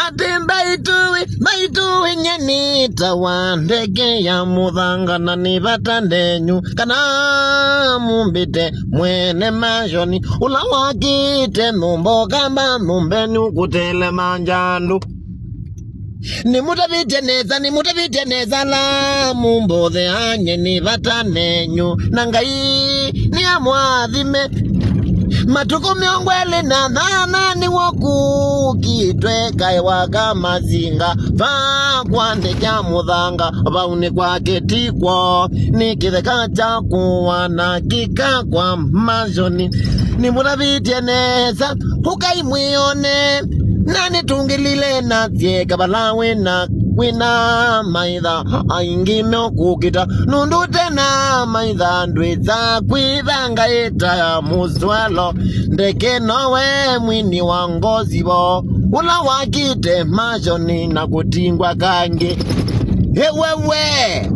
hati mbaituwe nyenita wa ndege ya muthanga na nibata ndenyu kana mumbite mwene majoni ula wakite mumbo kamba mumbenu kutele manjandu ni mutavite neza la mumbothe anye nibata nenyu na ngai ni amwathime matuko 28 ni wokukitwe kai waka mazinga va kwande kya muthanga vaune kwake tikwo ni kitheka cha kuwana kika kwa majoni ni mutavite neza ukaimwione nani tungilile na thieka balawe na wina maitha aingi mokukita nundu tena maitha ndwiza kwithanga ita ya muzwelo ndeke nowe mwini wa ngozi bo ula wakite majoni na kutingwa kangi hewewe